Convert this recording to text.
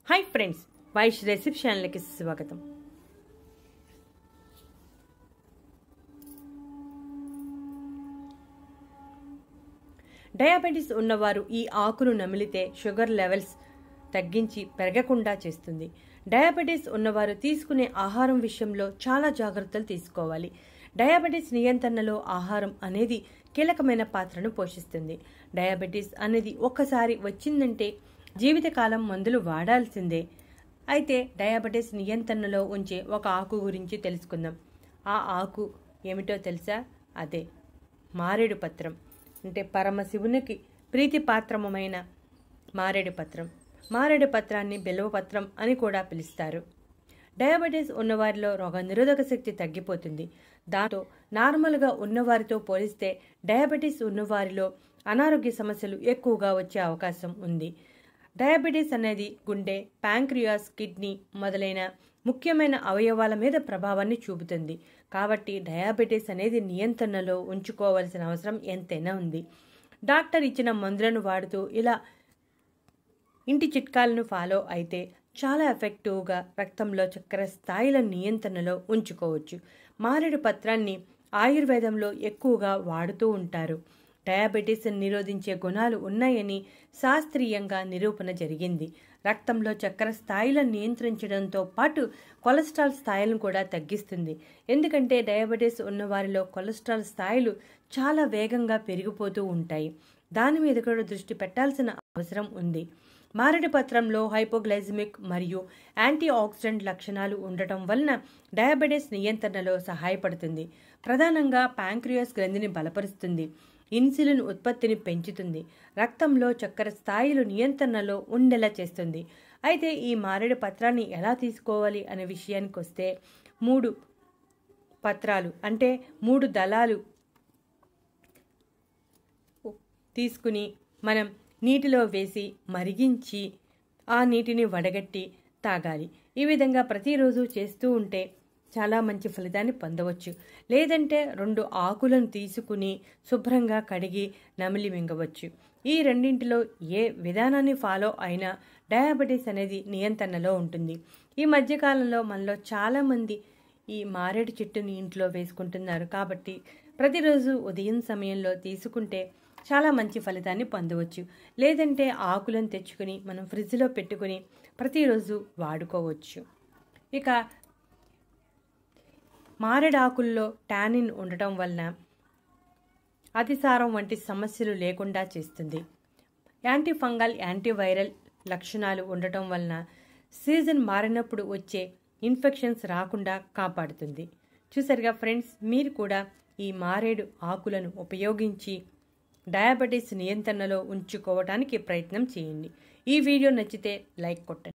Hi friends, वाइश recipe channel की स्वागतम। Diabetes ఉన్నవారు ఈ ఆకును నమిలితే షుగర్ లెవెల్స్ తగ్గించి పెరగకుండా చేస్తుంది. డయాబెటిస్ ఉన్నవారు తీసుకునే ఆహారం విషయంలో చాలా జాగ్రత్తలు తీసుకోవాలి. డయాబెటిస్ నియంత్రణలో ఆహారం అనేది కీలకమైన పాత్రను పోషిస్తుంది. డయాబెటిస్ అనేది ఒక్కసారి వచ్చిందంటే జీవితకాలం మందులు వాడాల్సిందే. అయితే డయాబెటిస్ నియంత్రణలో ఉంచే ఒక ఆకు గురించి తెలుసుకుందాం. ఆ ఆకు ఏమిటో తెలుసా? అదే మారేడు పత్రం. అంటే పరమశివునికి ప్రీతిపాత్రమైన మారేడు పత్రం. మారేడు పత్రాన్ని బిల్వపత్రం అని కూడా పిలుస్తారు. డయాబెటీస్ ఉన్నవారిలో రోగనిరోధక శక్తి తగ్గిపోతుంది. దాంతో నార్మల్గా ఉన్నవారితో పోలిస్తే డయాబెటీస్ ఉన్నవారిలో అనారోగ్య సమస్యలు ఎక్కువగా వచ్చే అవకాశం ఉంది. డయాబెటీస్ అనేది గుండె, ప్యాంక్రియాస్, కిడ్నీ మొదలైన ముఖ్యమైన అవయవాల మీద ప్రభావాన్ని చూపుతుంది. కాబట్టి డయాబెటీస్ అనేది నియంత్రణలో ఉంచుకోవాల్సిన అవసరం ఎంతైనా ఉంది. డాక్టర్ ఇచ్చిన మందులను వాడుతూ ఇలా ఇంటి చిట్కాలను ఫాలో అయితే చాలా ఎఫెక్టివ్గా రక్తంలో చక్కెర స్థాయిల నియంత్రణలో ఉంచుకోవచ్చు. మారేడు పత్రాన్ని ఆయుర్వేదంలో ఎక్కువగా వాడుతూ ఉంటారు. డయాబెటీస్ నిరోధించే గుణాలు ఉన్నాయని శాస్త్రీయంగా నిరూపణ జరిగింది. రక్తంలో చక్కెర స్థాయిలను నియంత్రించడంతో పాటు కొలెస్ట్రాల్ స్థాయిలను కూడా తగ్గిస్తుంది. ఎందుకంటే డయాబెటీస్ ఉన్నవారిలో కొలెస్ట్రాల్ స్థాయిలు చాలా వేగంగా పెరిగిపోతూ ఉంటాయి. దాని మీద కూడా దృష్టి పెట్టాల్సిన అవసరం ఉంది. మారేడు పత్రంలో హైపోగ్లైసిమిక్ మరియు యాంటీ ఆక్సిడెంట్ లక్షణాలు ఉండటం వలన డయాబెటీస్ నియంత్రణలో సహాయపడుతుంది. ప్రధానంగా ప్యాంక్రియాస్ గ్రంథిని బలపరుస్తుంది. ఇన్సులిన్ ఉత్పత్తిని పెంచుతుంది. రక్తంలో చక్కెర స్థాయిలు నియంత్రణలో ఉండేలా చేస్తుంది. అయితే ఈ మారేడు పత్రాన్ని ఎలా తీసుకోవాలి అనే విషయానికి వస్తే 3 పత్రాలు అంటే 3 దళాలు తీసుకుని మనం నీటిలో వేసి మరిగించి ఆ నీటిని వడగట్టి తాగాలి. ఈ విధంగా ప్రతిరోజు చేస్తూ ఉంటే చాలా మంచి ఫలితాన్ని పొందవచ్చు. లేదంటే 2 ఆకులను తీసుకుని శుభ్రంగా కడిగి నమిలి మింగవచ్చు. ఈ రెండింటిలో ఏ విధానాన్ని ఫాలో అయినా డయాబెటీస్ అనేది నియంత్రణలో ఉంటుంది. ఈ మధ్యకాలంలో మనలో చాలామంది ఈ మారేడు చెట్టుని ఇంట్లో వేసుకుంటున్నారు. కాబట్టి ప్రతిరోజు ఉదయం సమయంలో తీసుకుంటే చాలా మంచి ఫలితాన్ని పొందవచ్చు. లేదంటే ఆకులను తెచ్చుకుని మనం ఫ్రిడ్జ్లో పెట్టుకుని ప్రతిరోజు వాడుకోవచ్చు. ఇక మారేడాకుల్లో టానిన్ ఉండటం వలన అతిసారం వంటి సమస్యలు లేకుండా చేస్తుంది. యాంటీ ఫంగల్, యాంటీవైరల్ లక్షణాలు ఉండటం వలన సీజన్ మారినప్పుడు వచ్చే ఇన్ఫెక్షన్స్ రాకుండా కాపాడుతుంది. చూసారుగా ఫ్రెండ్స్, మీరు కూడా ఈ మారేడు ఆకులను ఉపయోగించి డయాబెటీస్ నియంత్రణలో ఉంచుకోవడానికి ప్రయత్నం చేయండి. ఈ వీడియో నచ్చితే లైక్ కొట్టండి.